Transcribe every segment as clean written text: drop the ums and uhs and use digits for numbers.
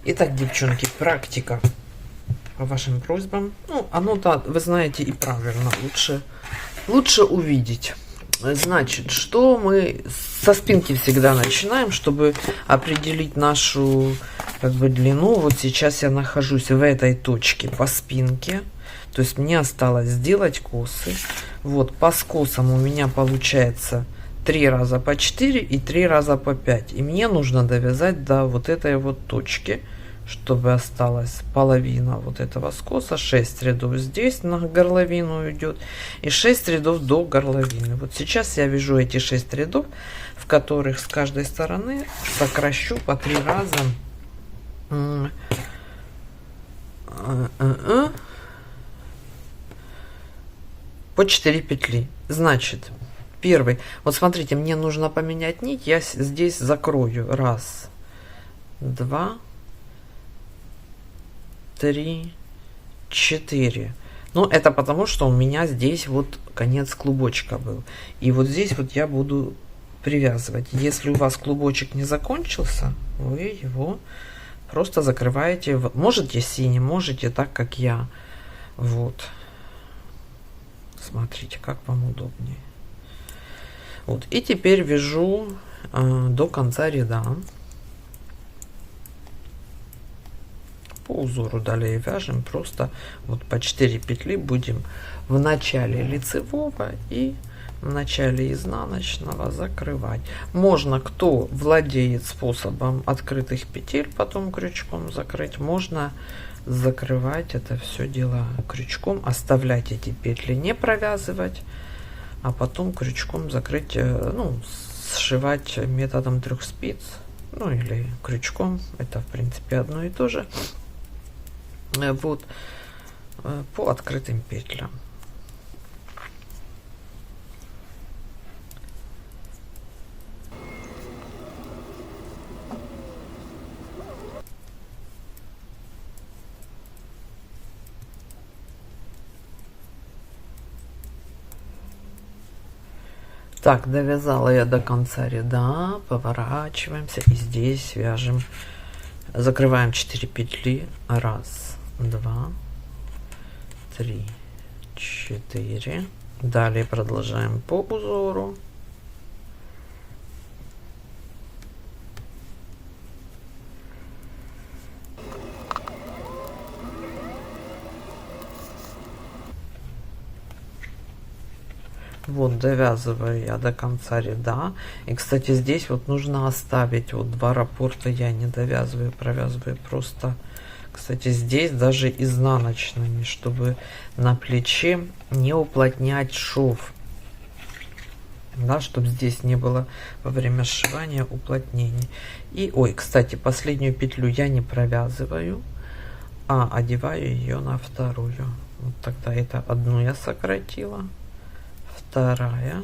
Итак, девчонки, практика по вашим просьбам. Ну, оно-то, вы знаете, и правильно. Лучше увидеть. Значит, что мы со спинки всегда начинаем, чтобы определить нашу как бы длину. Вот сейчас я нахожусь в этой точке по спинке. То есть мне осталось сделать косы. Вот по скосам у меня получается 3 раза по 4 и 3 раза по 5. И мне нужно довязать до вот этой вот точки, чтобы осталась половина вот этого скоса. 6 рядов здесь на горловину идет и 6 рядов до горловины. Вот сейчас я вяжу эти 6 рядов, в которых с каждой стороны сокращу по 3 раза по 4 петли. Значит, первый, вот смотрите, мне нужно поменять нить, я здесь закрою 1, 2, 3, 4. Ну, это потому, что у меня здесь вот конец клубочка был. И вот здесь вот я буду привязывать. Если у вас клубочек не закончился, вы его просто закрываете. Можете синим, можете так, как я. Вот. Смотрите, как вам удобнее. Вот. И теперь вяжу до конца ряда. По узору далее вяжем просто вот по 4 петли будем в начале лицевого и в начале изнаночного закрывать. Можно, кто владеет способом открытых петель, потом крючком закрыть, можно закрывать это все дело крючком, оставлять эти петли, не провязывать, а потом крючком закрыть, ну, сшивать методом 3 спиц, ну или крючком, это в принципе одно и то же. Вот по открытым петлям. Так, довязала я до конца ряда, поворачиваемся и здесь вяжем, закрываем 4 петли, 1, 2, 3, 4. Далее продолжаем по узору. Вот довязываю я до конца ряда. И, кстати, здесь вот нужно оставить вот 2 раппорта, я не довязываю, провязываю просто. Кстати, здесь даже изнаночными, чтобы на плече не уплотнять шов, да, чтобы здесь не было во время сшивания уплотнений. И, ой, кстати, последнюю петлю я не провязываю, а одеваю ее на вторую. Вот тогда это одну я сократила, вторая,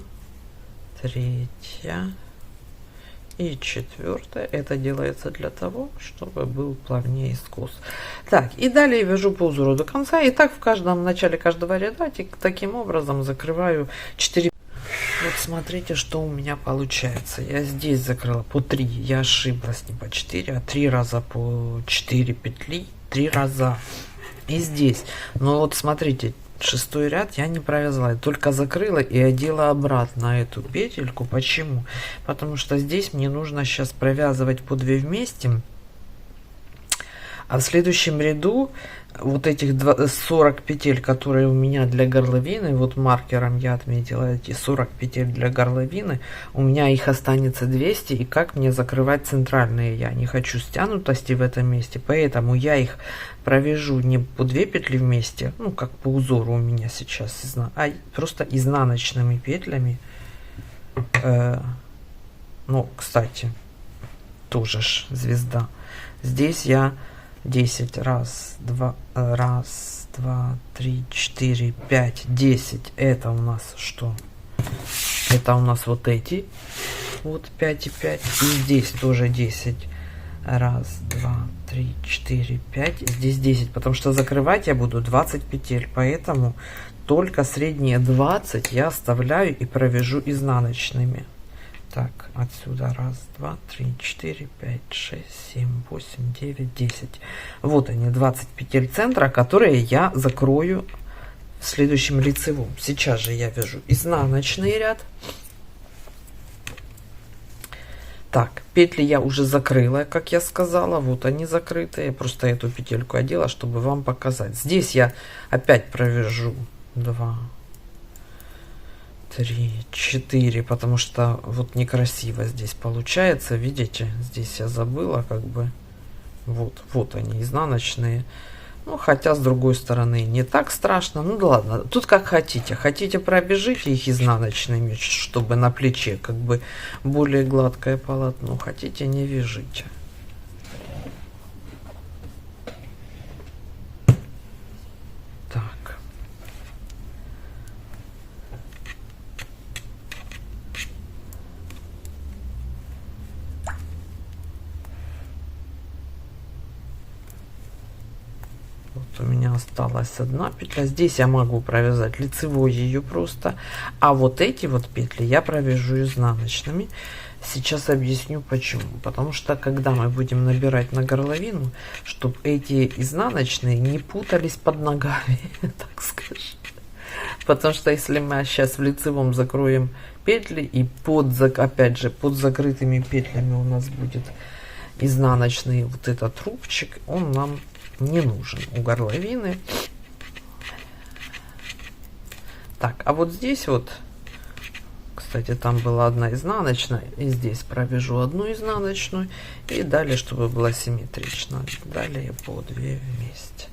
третья и 4. Это делается для того, чтобы был плавнее скос. Так, и далее вяжу по узору до конца. И так в начале каждого ряда таким образом закрываю 4. Вот смотрите, что у меня получается. Я здесь закрыла по 3. Я ошиблась, не по 4, а 3 раза по 4 петли. 3 раза. И здесь. Но вот смотрите, 6-й ряд я не провязала, я только закрыла и одела обратно эту петельку. Почему? Потому что здесь мне нужно сейчас провязывать по 2 вместе, а в следующем ряду вот этих 40 петель, которые у меня для горловины, вот маркером я отметила эти 40 петель для горловины, у меня их останется 200, и как мне закрывать центральные? Я не хочу стянутости в этом месте, поэтому я их провяжу не по 2 петли вместе, ну как по узору у меня сейчас, а просто изнаночными петлями. Ну, кстати, тоже ж звезда. Здесь я 10, 1, 2, 3, 4, 5, 10. Это у нас что? Это у нас вот эти. Вот 5 и 5. И здесь тоже 10. 1, 2, 3, 4, 5. Здесь 10. Потому что закрывать я буду 20 петель. Поэтому только средние 20 я оставляю и провяжу изнаночными. Так, отсюда 1, 2, 3, 4, 5, 6, 7, 8, 9, 10. Вот они, 20 петель центра, которые я закрою в следующем лицевом. Сейчас же я вяжу изнаночный ряд. Так, петли я уже закрыла, как я сказала. Вот они закрытые. Просто эту петельку одела, чтобы вам показать. Здесь я опять провяжу 2, 3, 4, потому что вот некрасиво здесь получается. Видите, здесь я забыла, как бы. Вот они, изнаночные. Ну, хотя, с другой стороны, не так страшно. Ну, да ладно, тут как хотите. Хотите, пробежите их изнаночными, чтобы на плече как бы более гладкое полотно. Хотите, не вяжите. Так. У меня осталась одна петля. Здесь я могу провязать лицевой ее просто, а вот эти вот петли я провяжу изнаночными. Сейчас объясню почему. Потому что когда мы будем набирать на горловину, чтобы эти изнаночные не путались под ногами, так скажем. Потому что если мы сейчас в лицевом закроем петли и опять же под закрытыми петлями у нас будет изнаночный вот этот рубчик, он нам не нужен у горловины. Так, а вот здесь вот, кстати, там была одна изнаночная, и здесь провяжу одну изнаночную, и далее, чтобы было симметрично, далее по 2 вместе.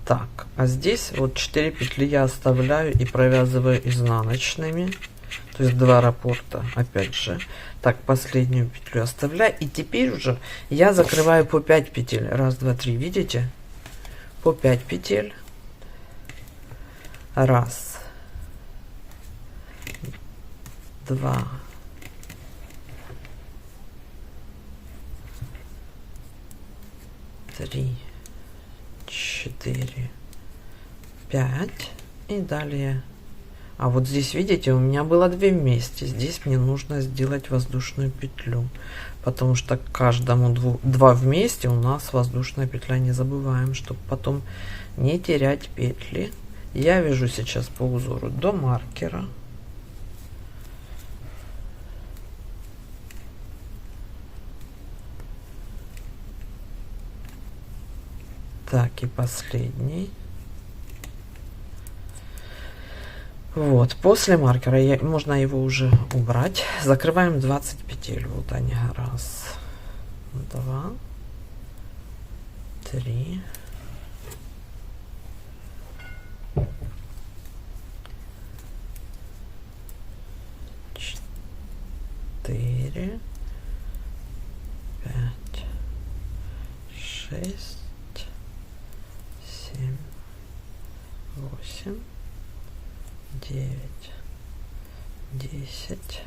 Так, а здесь вот 4 петли я оставляю и провязываю изнаночными, то есть 2 раппорта, опять же. Так, последнюю петлю оставляю, и теперь уже я закрываю по 5 петель. 1, 2, 3, видите? По 5 петель. 1, 2, 3, 4, 5 и далее. А вот здесь, видите, у меня было 2 вместе. Здесь мне нужно сделать воздушную петлю, потому что каждому 2 вместе у нас воздушная петля. Не забываем, чтобы потом не терять петли. Я вяжу сейчас по узору до маркера. Так, и последний. Вот, после маркера можно его уже убрать. Закрываем 20 петель. Вот они. 1, 2, 3, 4, 5, 6, 7, 8, 9, 10,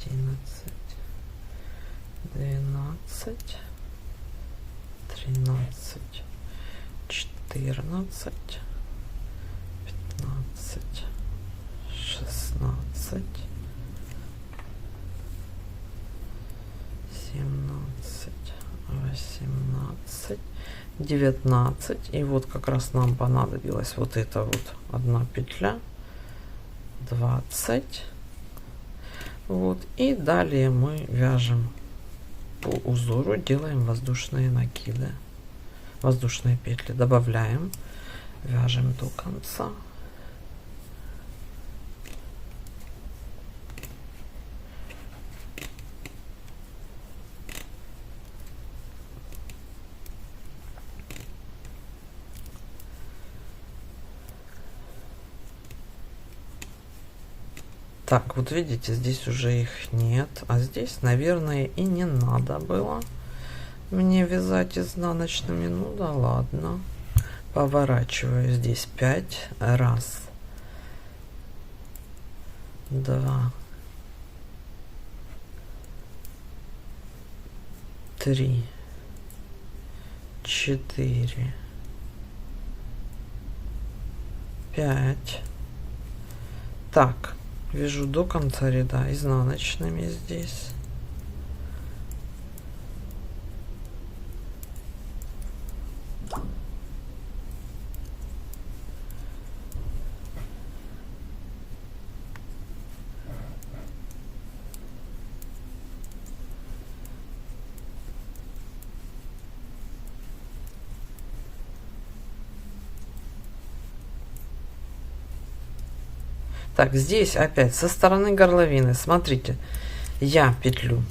11, 12, 13, 14, 15, 16, 17, 18, 19. И вот как раз нам понадобилась вот эта вот одна петля. 20. Вот. И далее мы вяжем по узору, делаем воздушные накиды. Воздушные петли добавляем, вяжем до конца. Так, вот видите, здесь уже их нет, а здесь, наверное, и не надо было. мне вязать изнаночными. Ну да ладно. Поворачиваю здесь 5. Раз. 2. 3. 4. 5. Так, вяжу до конца ряда изнаночными здесь. Так, здесь опять со стороны горловины, смотрите, я петлю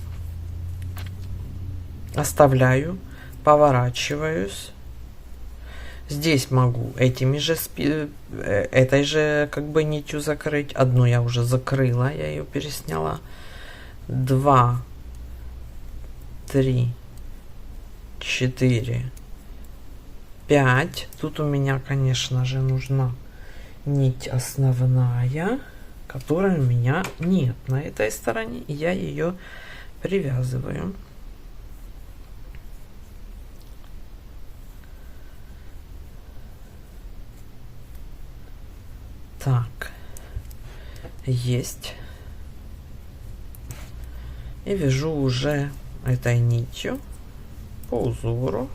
оставляю, поворачиваюсь. Здесь могу этими же этой же как бы нитью закрыть. Одну я уже закрыла, я ее пересняла. 2, 3, 4, 5. Тут у меня, конечно же, нужна нить основная, которой у меня нет на этой стороне, и я ее привязываю. Так, есть. И вяжу уже этой нитью по узору.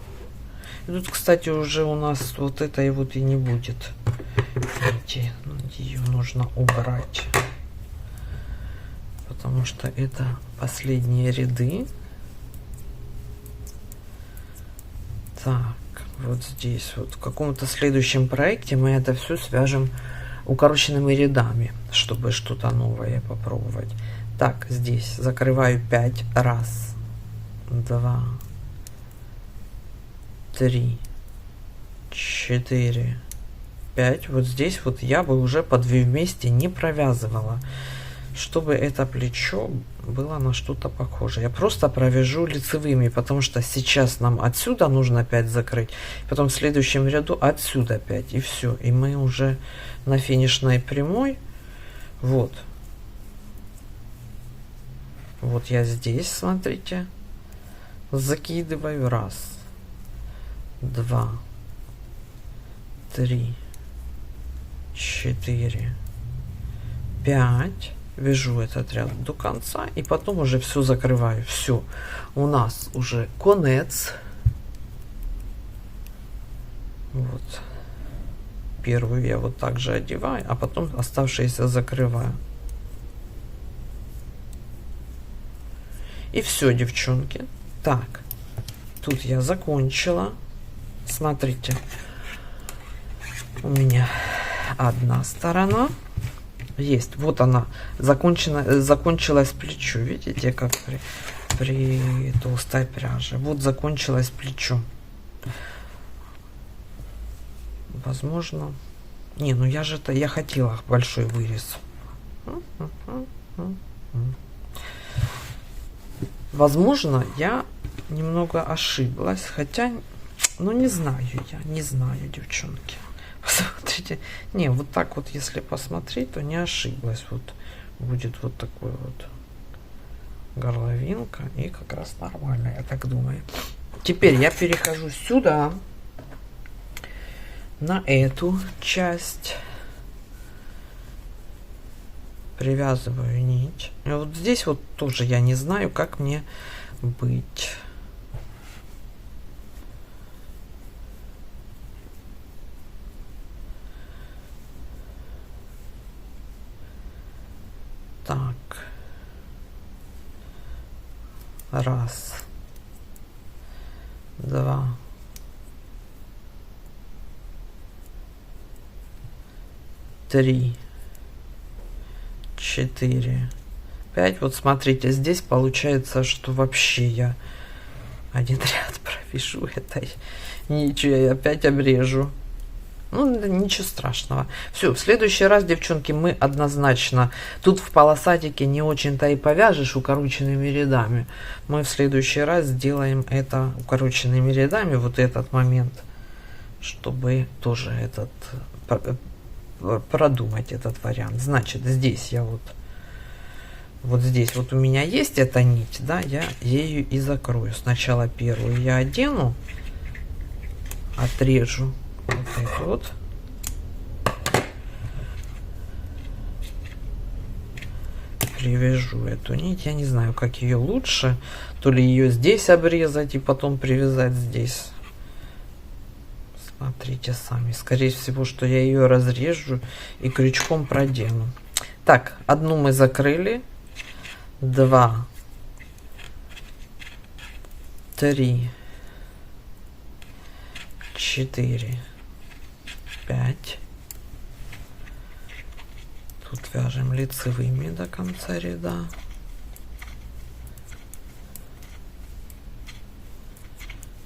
И тут, кстати, уже у нас вот этой вот и не будет нити. Ее нужно убрать, потому что это последние ряды. Так, вот здесь вот в каком-то следующем проекте мы это все свяжем укороченными рядами, чтобы что-то новое попробовать. Так, здесь закрываю 5. Раз, 2, 3, 4, 5. Вот здесь вот я бы уже по 2 вместе не провязывала, чтобы это плечо было на что-то похоже. Я просто провяжу лицевыми, потому что сейчас нам отсюда нужно 5 закрыть, потом в следующем ряду отсюда 5, и все. И мы уже на финишной прямой. Вот. Вот я здесь, смотрите, закидываю. Раз, 2, 3, 4, 5. Вяжу этот ряд до конца, и потом уже все закрываю. Все, у нас уже конец. Вот. Первую я вот так же одеваю, а потом оставшиеся закрываю. И все, девчонки. Так, тут я закончила. Смотрите, у меня одна сторона есть. Вот она закончилась плечо. Видите, как при толстой пряже. Вот закончилось плечо. Возможно, не, ну я хотела большой вырез. Возможно, я немного ошиблась, хотя, ну не знаю, девчонки. Посмотрите, не, вот так вот, если посмотреть, то не ошиблась. Вот будет вот такой вот горловинка, и как раз нормально, я так думаю. Теперь я перехожу сюда, на эту часть, привязываю нить. И вот здесь вот тоже я не знаю, как мне быть. Так. Раз. 2. 3. 4. 5. Вот смотрите, здесь получается, что вообще я один ряд провяжу этой нитью и опять обрежу. Ну, да ничего страшного. Все, в следующий раз, девчонки, мы однозначно... Тут в полосатике не очень-то и повяжешь укороченными рядами. Мы в следующий раз сделаем это укороченными рядами, вот этот момент, чтобы тоже этот продумать этот вариант. Значит, здесь я вот здесь вот у меня есть эта нить, да, я ею и закрою. Сначала первую я одену, отрежу вот эту вот. Привяжу эту нить. Я не знаю, как ее лучше. То ли ее здесь обрезать и потом привязать здесь. Смотрите сами. Скорее всего, что я ее разрежу и крючком продену. Так, одну мы закрыли. 2, 3, 4, 5. Тут вяжем лицевыми до конца ряда.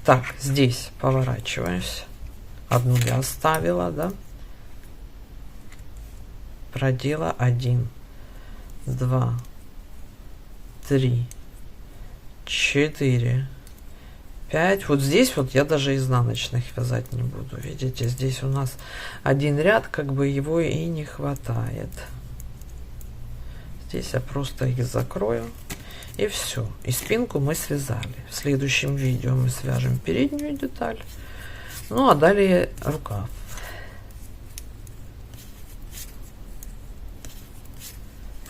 Так, здесь поворачиваюсь. Одну я оставила, да? Продела 1, 2, 3, 4, 5. Вот здесь вот я даже изнаночных вязать не буду. Видите, здесь у нас один ряд, как бы его и не хватает. Здесь я просто их закрою. И все. И спинку мы связали. В следующем видео мы свяжем переднюю деталь. Ну а далее рукав.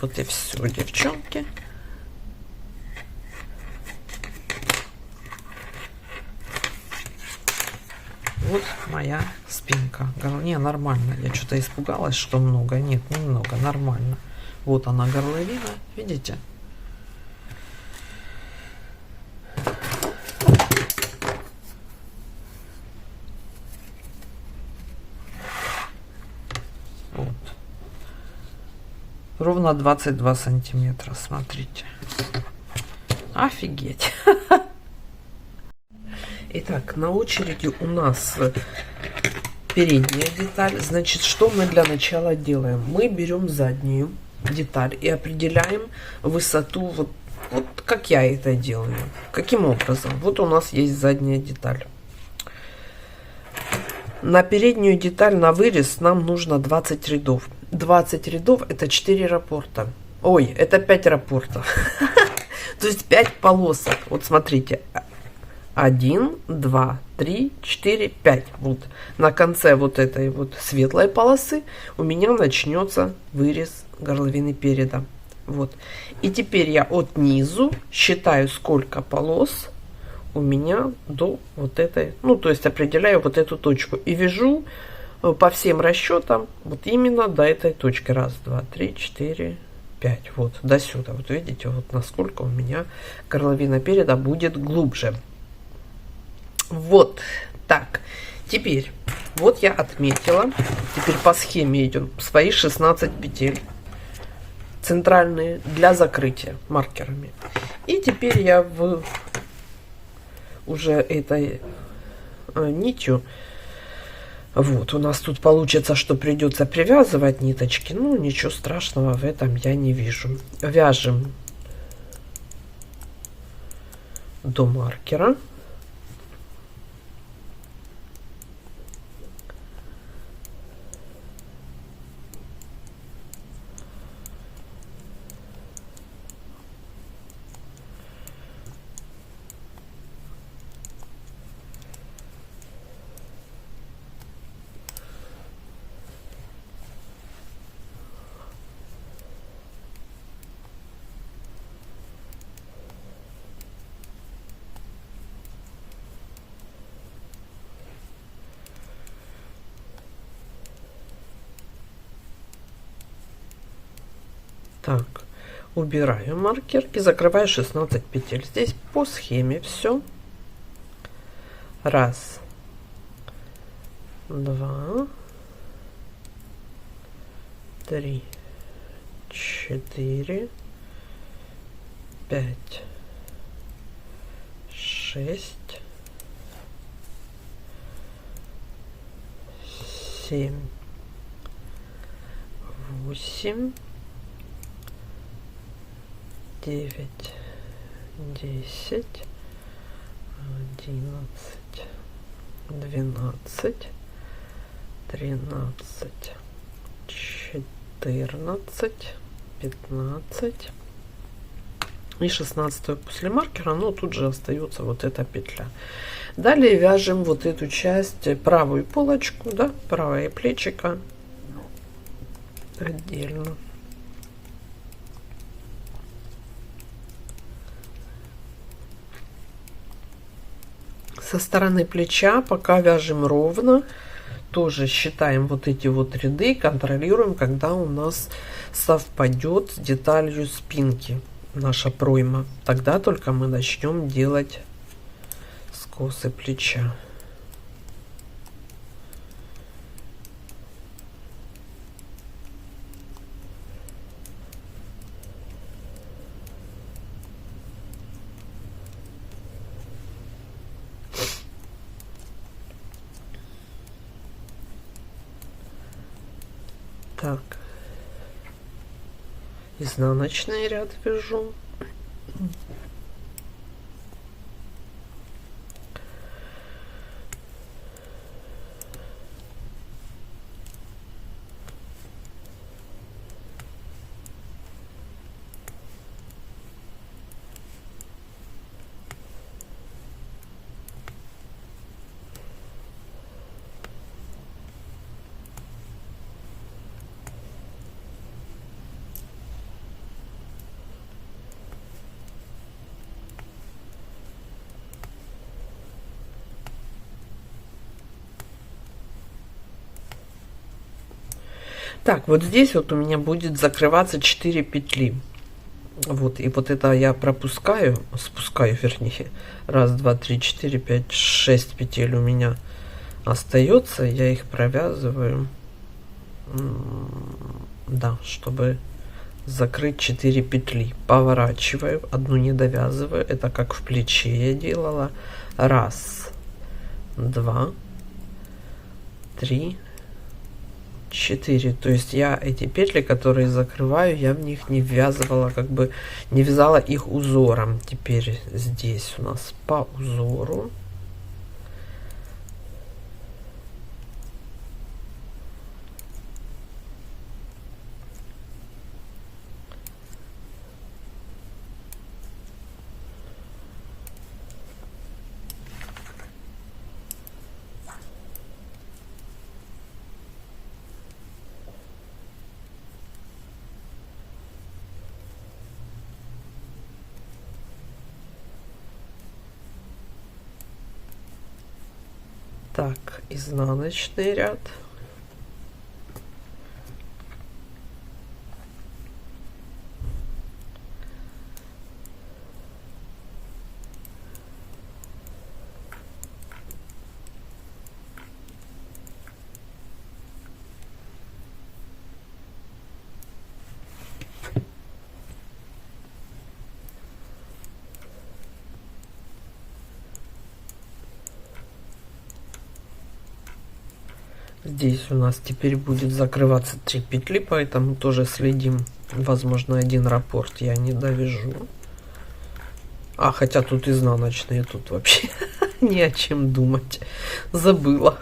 Вот и все, девчонки. Вот моя спинка. Не, нормально. Я что-то испугалась, что много. Нет, немного, нормально. Вот она горловина, видите? Вот. Ровно 22 сантиметра, смотрите. Офигеть. Итак, на очереди у нас передняя деталь. Значит, что мы для начала делаем? Мы берем заднюю деталь и определяем высоту, вот как я это делаю. Каким образом? Вот у нас есть задняя деталь. На переднюю деталь, на вырез нам нужно 20 рядов. 20 рядов это 4 раппорта. Ой, это 5 раппортов. То есть 5 полосок. Вот смотрите. 1, 2, 3, 4, 5. Вот на конце вот этой вот светлой полосы у меня начнется вырез горловины переда. Вот. И теперь я от низу считаю, сколько полос у меня до вот этой, ну, то есть определяю вот эту точку и вяжу по всем расчетам вот именно до этой точки. 1, 2, 3, 4, 5. Вот до сюда. Вот видите, вот насколько у меня горловина переда будет глубже. Вот так. Теперь вот я отметила. Теперь по схеме идем свои 16 петель центральные для закрытия маркерами. И теперь я уже этой нитью, вот у нас тут получится, что придется привязывать ниточки. Ну, ничего страшного в этом я не вижу. Вяжем до маркера. Так, убираю маркер и закрываю 16 петель. Здесь по схеме все. 1, 2, 3, 4, 5, 6, 7, 8, 9, 10, 11, 12, 13, 14, 15 и 16 после маркера, но тут же остается вот эта петля. Далее вяжем вот эту часть, правую полочку, да, правое плечико отдельно. Со стороны плеча пока вяжем ровно, тоже считаем вот эти вот ряды, контролируем, когда у нас совпадет с деталью спинки наша пройма. Тогда только мы начнем делать скосы плеча. Так, изнаночный ряд вяжу. Так, вот здесь вот у меня будет закрываться 4 петли. Вот, и вот это я пропускаю, спускаю, вернее. Раз, два, три, четыре, пять, 6 петель у меня остается. Я их провязываю. Да, чтобы закрыть 4 петли. Поворачиваю, одну не довязываю. Это как в плече я делала. Раз, два, три, 4. То есть я эти петли, которые закрываю, я в них не ввязывала, как бы не вязала их узором. Теперь здесь у нас по узору. Так, изнаночный ряд. Здесь у нас теперь будет закрываться 3 петли, поэтому тоже следим. Возможно, один раппорт я не довяжу. А, хотя тут изнаночные, тут вообще не о чем думать. Забыла.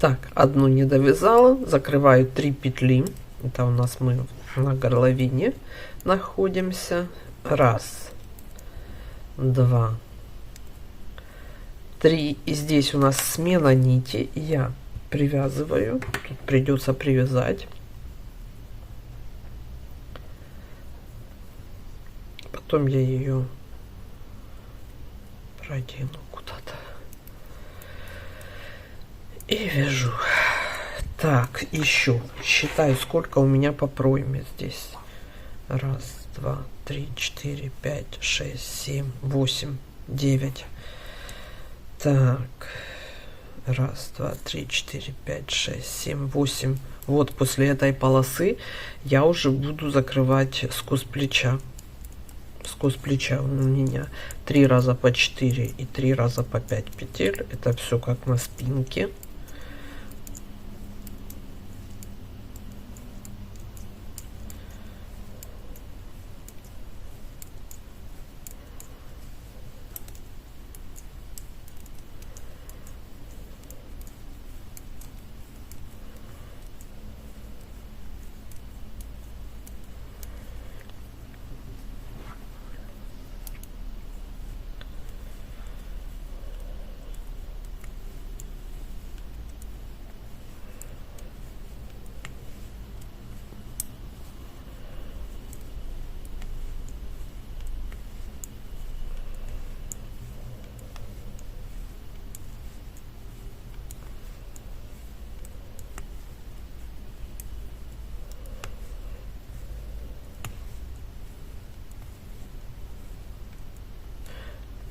Так, одну не довязала, закрываю 3 петли. Это у нас мы на горловине находимся. Раз, два, три. И здесь у нас смена нити. Я привязываю. Тут придется привязать. Потом я ее продену куда-то. И вяжу. Так, еще считаю, сколько у меня по пройме здесь. Раз, два, три, 4, 5, 6, 7, 8, 9. Так, Раз, два, три, четыре, пять, шесть, семь, восемь. Вот после этой полосы я уже буду закрывать скос плеча. Скос плеча у меня 3 раза по 4 и 3 раза по 5 петель. Это все как на спинке.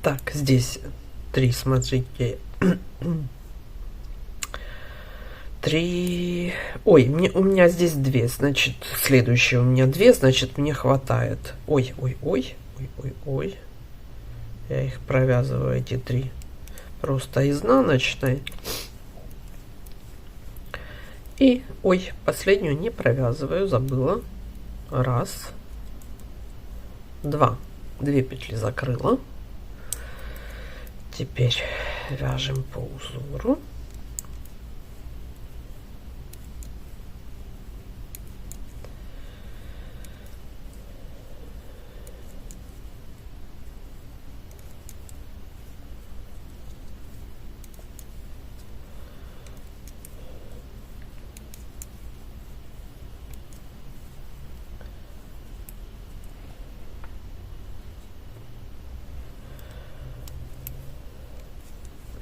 Так, здесь 3, смотрите. 3. Ой, у меня здесь 2, значит, следующее у меня 2, значит, мне хватает. Ой, ой, ой, ой, ой, ой. Я их провязываю, эти 3. Просто изнаночной. И, ой, последнюю не провязываю, забыла. Раз. 2. 2 петли закрыла. Теперь вяжем по узору.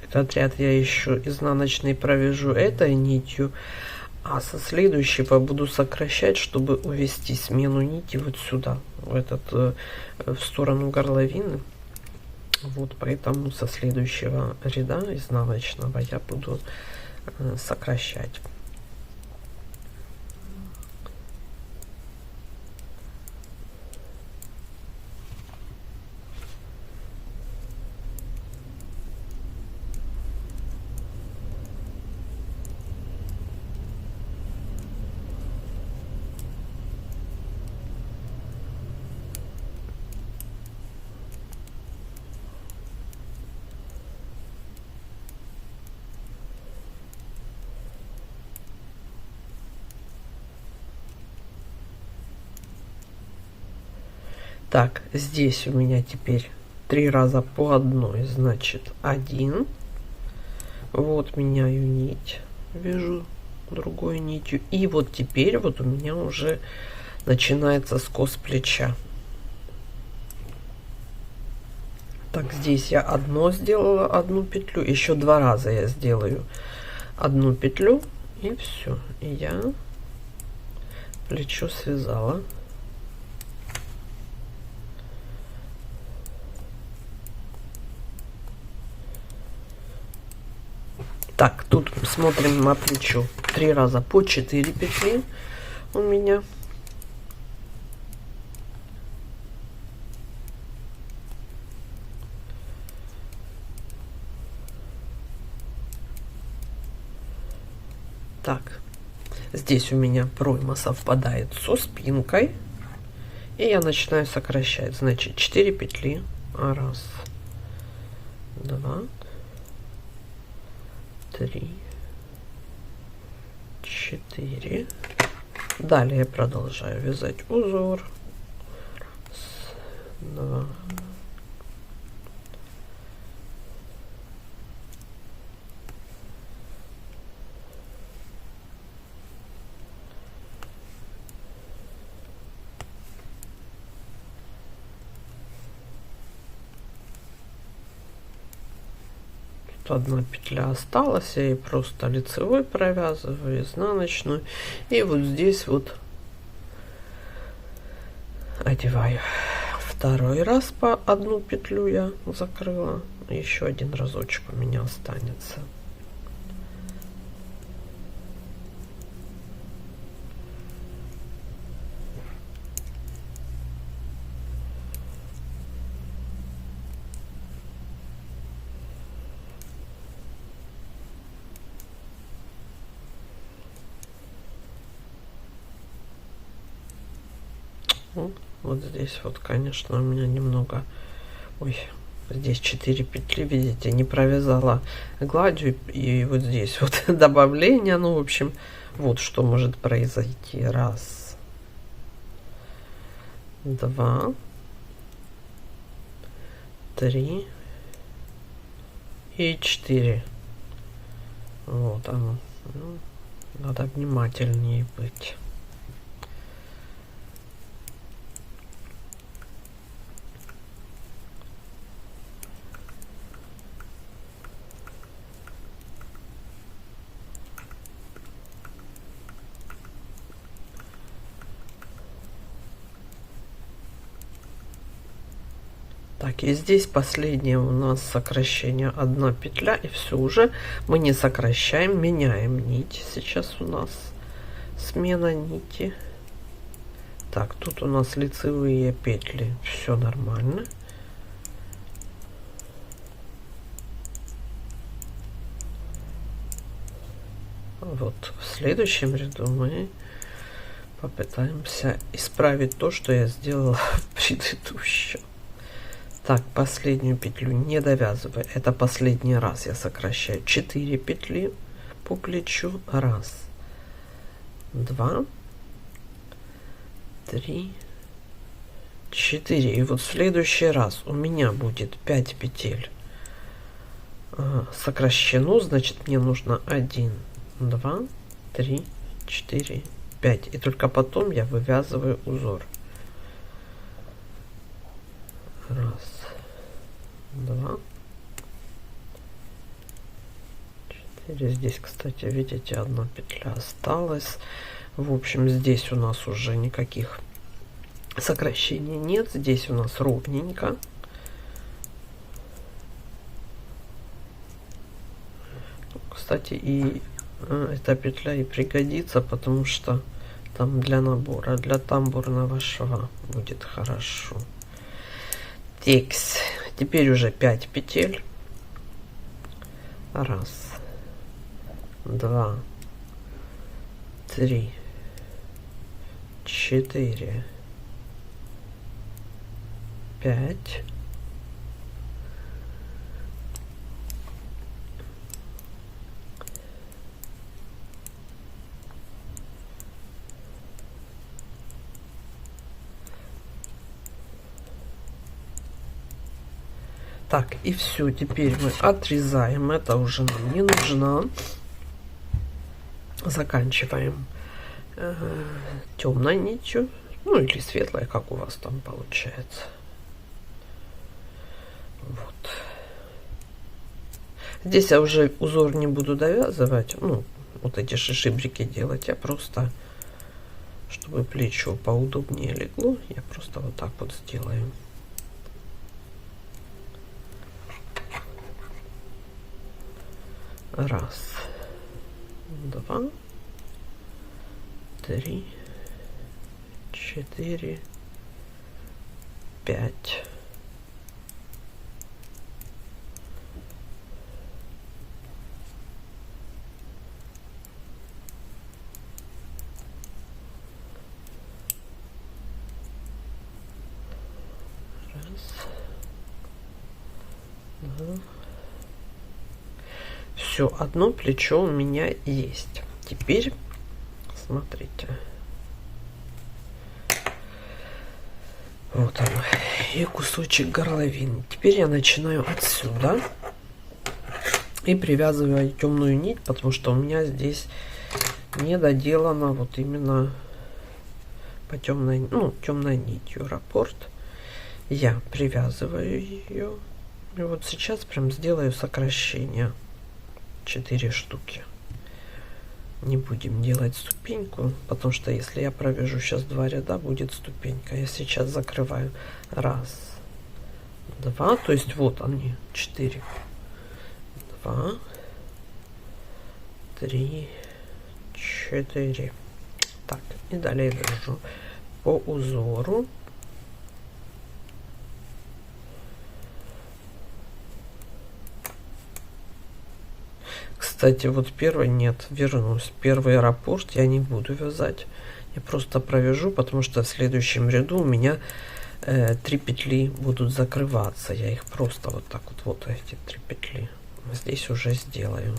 Этот ряд я еще изнаночный провяжу этой нитью, а со следующего буду сокращать, чтобы увести смену нити вот сюда, в сторону горловины. Вот поэтому со следующего ряда изнаночного я буду сокращать. Так, здесь у меня теперь 3 раза по одной, значит 1. Вот меняю нить, вяжу другой нитью. И вот теперь вот у меня уже начинается скос плеча. Так, здесь я сделала одну петлю, еще 2 раза я сделаю одну петлю, и все. И я плечо связала. Так, тут смотрим на плечо. 3 раза по 4 петли у меня. Так, здесь у меня пройма совпадает со спинкой. И я начинаю сокращать. Значит, 4 петли. Раз, 2, 3, 4. Далее продолжаю вязать узор. Раз, 2, одна петля осталась, я ей просто лицевой провязываю, изнаночную, и вот здесь вот одеваю. Второй раз по одну петлю я закрыла, еще один разочек у меня останется. Ну, вот здесь вот, конечно, у меня немного... Ой, здесь 4 петли, видите, не провязала гладью. И вот здесь вот добавление. Ну, в общем, вот что может произойти. Раз, два, три и 4. Вот оно. Ну, надо внимательнее быть. Так, и здесь последнее у нас сокращение, 1 петля, и все, уже мы не сокращаем, меняем нить. Сейчас у нас смена нити. Так, тут у нас лицевые петли, все нормально. Вот в следующем ряду мы попытаемся исправить то, что я сделала в предыдущем. Так, последнюю петлю не довязываю. Это последний раз я сокращаю 4 петли по плечу. Раз, два, три, 4. И вот в следующий раз у меня будет 5 петель сокращено. Значит, мне нужно 1, 2, 3, 4, 5. И только потом я вывязываю узор. Раз, два, 4. Здесь, кстати, видите, 1 петля осталась. В общем, здесь у нас уже никаких сокращений нет. Здесь у нас ровненько. Кстати, и эта петля и пригодится, потому что там для набора, для тамбурного шва будет хорошо. Текс. Теперь уже 5 петель. Раз, два, три, 4, 5. Так, и все, теперь мы отрезаем, это уже нам не нужно. Заканчиваем темной нитью, ну или светлой, как у вас там получается. Вот. Здесь я уже узор не буду довязывать, ну, вот эти шишибрики делать, я просто, чтобы плечо поудобнее легло, я просто вот так вот сделаю. Раз, два, три, 4, 5. Раз, два. Все, одно плечо у меня есть. Теперь смотрите. Вот он. И кусочек горловины. Теперь я начинаю отсюда. И привязываю темную нить, потому что у меня здесь не доделано вот именно по темной, ну, темной нитью раппорт. Я привязываю ее. И вот сейчас прям сделаю сокращение. 4 штуки. Не будем делать ступеньку, потому что если я провяжу сейчас 2 ряда, будет ступенька. Я сейчас закрываю. Раз, два, то есть вот они, 4. 2, 3, 4. Так, и далее вяжу по узору. Кстати, вот первый нет, вернусь. Первый раппорт я не буду вязать. Я просто провяжу, потому что в следующем ряду у меня 3 петли будут закрываться. Я их просто вот так вот эти 3 петли здесь уже сделаю.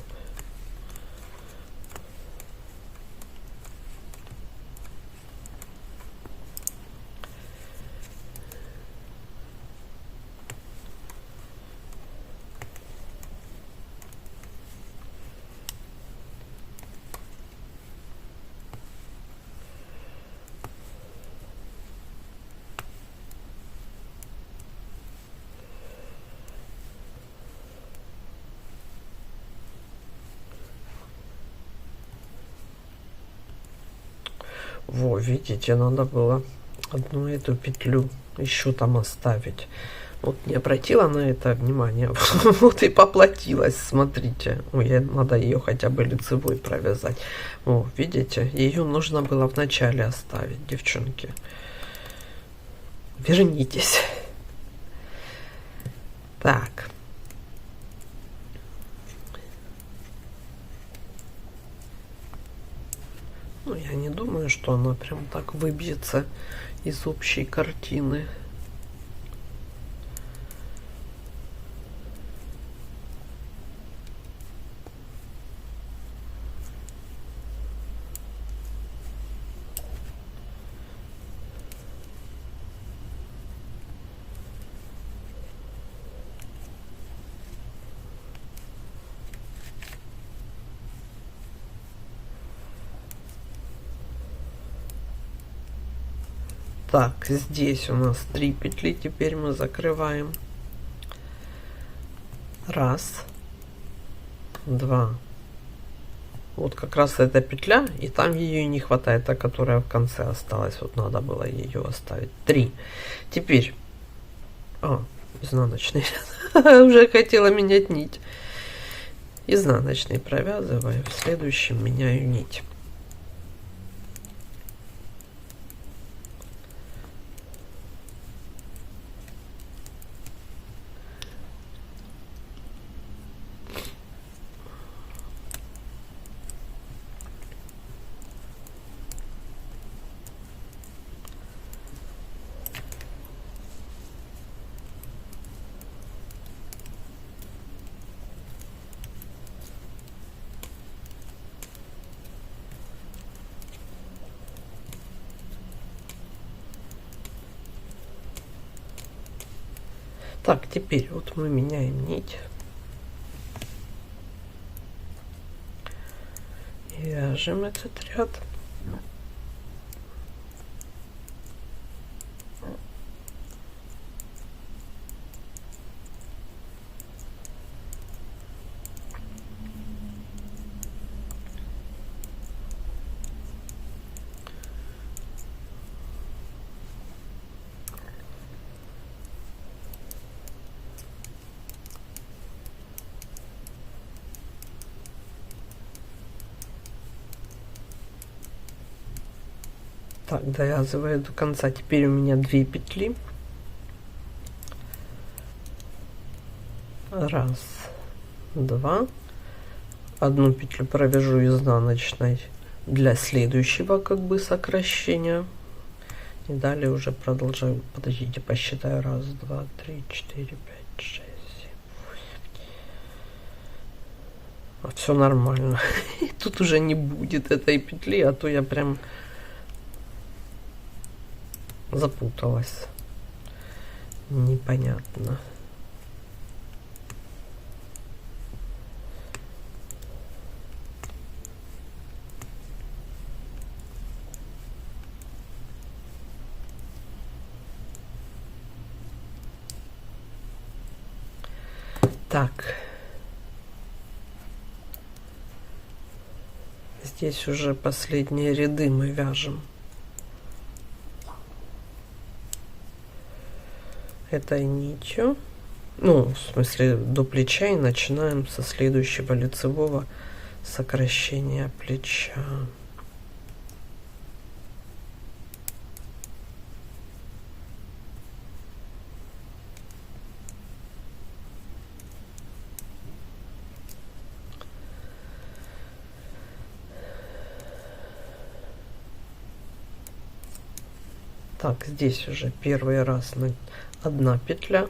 Во, видите, надо было одну эту петлю еще там оставить. Вот не обратила на это внимание. Вот и поплатилась, смотрите. Ой, надо ее хотя бы лицевой провязать. О, видите, ее нужно было в начале оставить, девчонки. Вернитесь. Так. Ну, я не думаю, что она прям так выбьется из общей картины. Так, здесь у нас 3 петли, теперь мы закрываем. Раз, два. Вот как раз эта петля, и там ее не хватает, та, которая в конце осталась. Вот надо было ее оставить. 3. Теперь, изнаночный. Уже хотела менять нить. Изнаночный провязываю, в следующем меняю нить. Так, теперь вот мы меняем нить. И вяжем этот ряд. Так, довязываю до конца. Теперь у меня 2 петли. Раз, два. Одну петлю провяжу изнаночной для следующего как бы сокращения. И далее уже продолжаю. Подождите, посчитаю. Раз, два, три, четыре, пять, шесть, семь, восемь. Все нормально. Тут уже не будет этой петли, а то я прям запуталась. Непонятно. Так. Здесь уже последние ряды мы вяжем. Этой нитью, ну, в смысле, до плеча, и начинаем со следующего лицевого сокращения плеча. Так, здесь уже первый раз одна петля.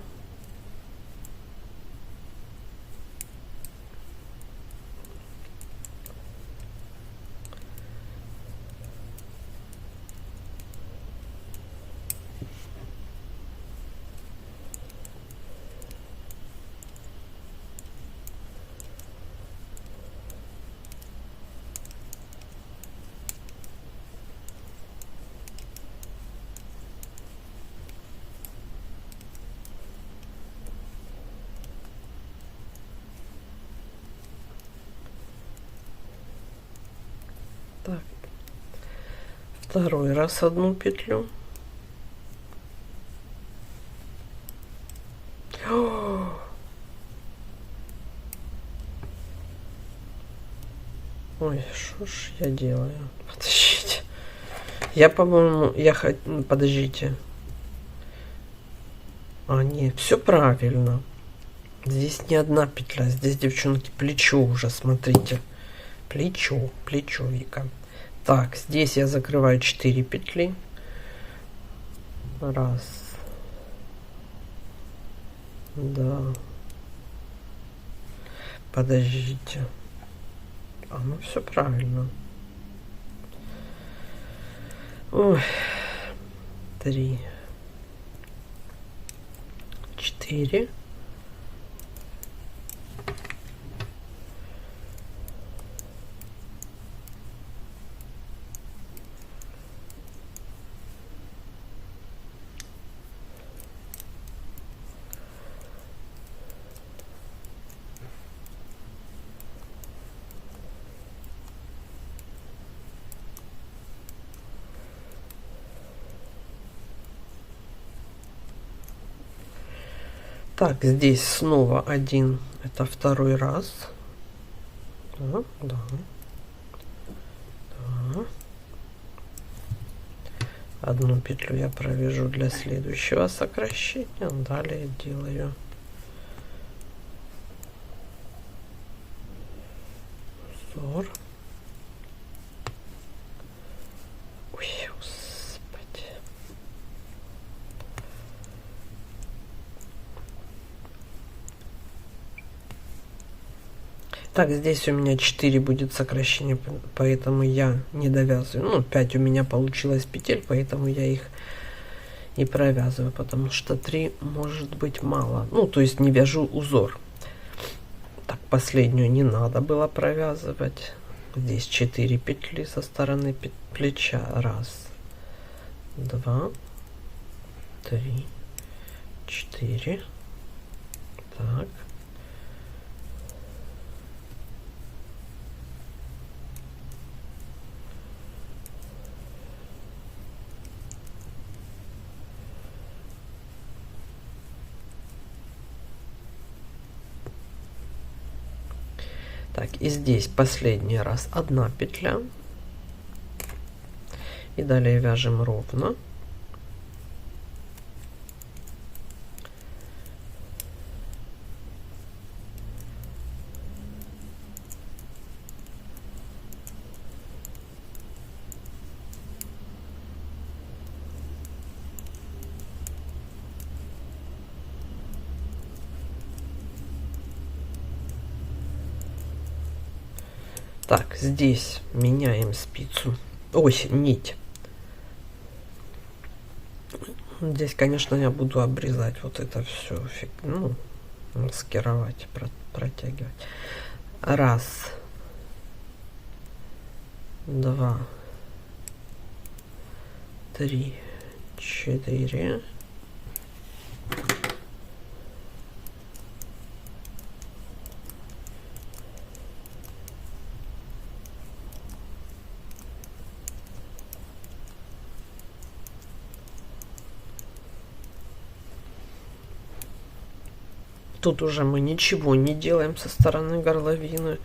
Так, второй раз одну петлю. Ой, что ж я делаю? Подождите. Я, по-моему, подождите. А, нет, все правильно. Здесь не одна петля, здесь, девчонки, плечо уже, смотрите. Плечо, Вика. Так, здесь я закрываю 4 петли. Раз. Да. Подождите. А, ну все правильно. Ой. 3. 4. Так, здесь снова один, это второй раз. Да, да. Да. Одну петлю я провяжу для следующего сокращения, далее делаю узор. Ой, господи. Так, здесь у меня 4 будет сокращения, поэтому я не довязываю. Ну, 5 у меня получилось петель, поэтому я их не провязываю, потому что 3 может быть мало. Ну, то есть не вяжу узор. Так, последнюю не надо было провязывать. Здесь 4 петли со стороны плеча. Раз, 2, 3, 4. Так. Так, и здесь последний раз одна петля. И далее вяжем ровно. Так, здесь меняем спицу. Ой, нить. Здесь, конечно, я буду обрезать вот это все, ну, маскировать, протягивать. Раз, 2, 3, 4. Тут уже мы ничего не делаем со стороны горловины.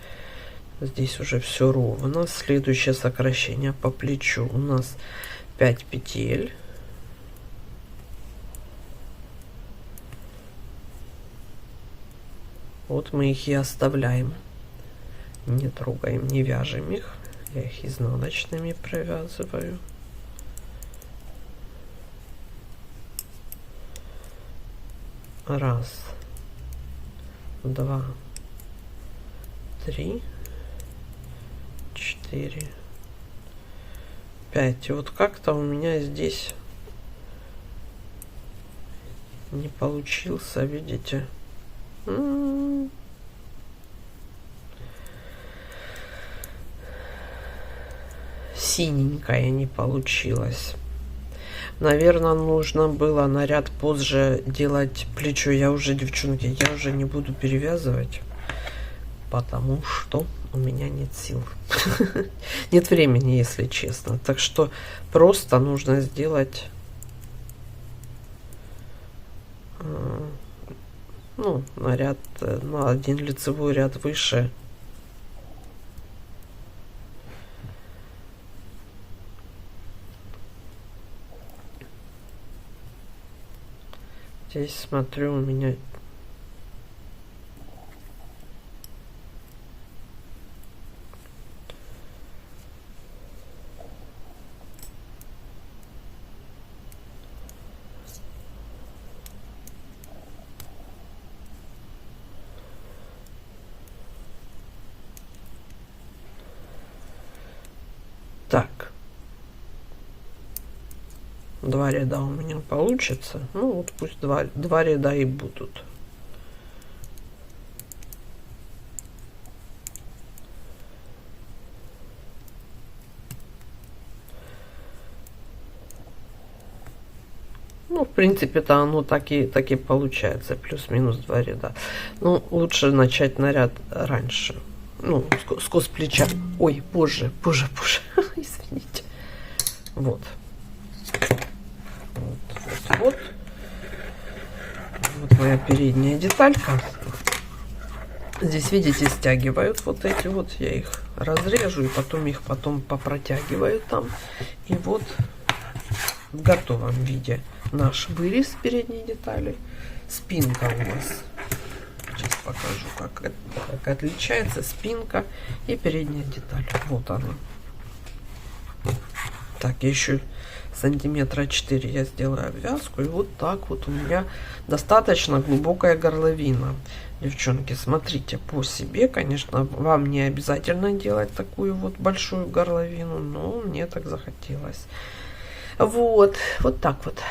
Здесь уже все ровно. Следующее сокращение по плечу у нас 5 петель. Вот мы их и оставляем. Не трогаем, не вяжем их. Я их изнаночными провязываю. Раз, два, три, четыре, 5. И вот как-то у меня здесь не получился, видите? Синенькая не получилось. Наверное, нужно было на ряд позже делать плечо. Я уже, девчонки, я уже не буду перевязывать, потому что у меня нет сил. Нет времени, если честно. Так что просто нужно сделать, ну, на ряд, на один лицевой ряд выше. Здесь смотрю, у меня так. 2 ряда у меня получится. Ну вот пусть два ряда и будут. Ну, в принципе-то оно так и получается. Плюс-минус 2 ряда. Ну, лучше начать наряд раньше. Ну, сквозь плеча. Ой, позже. Извините. Вот. Вот моя передняя деталька. Здесь, видите, стягивают вот эти вот. Я их разрежу и потом попротягиваю там. И вот в готовом виде наш вырез передней детали. Спинка у нас. Сейчас покажу, как отличается спинка и передняя деталь. Вот она. Так, еще сантиметра 4 я сделаю обвязку. И вот так вот у меня достаточно глубокая горловина. Девчонки, смотрите по себе. Конечно, вам не обязательно делать такую вот большую горловину, но мне так захотелось. Вот так вот.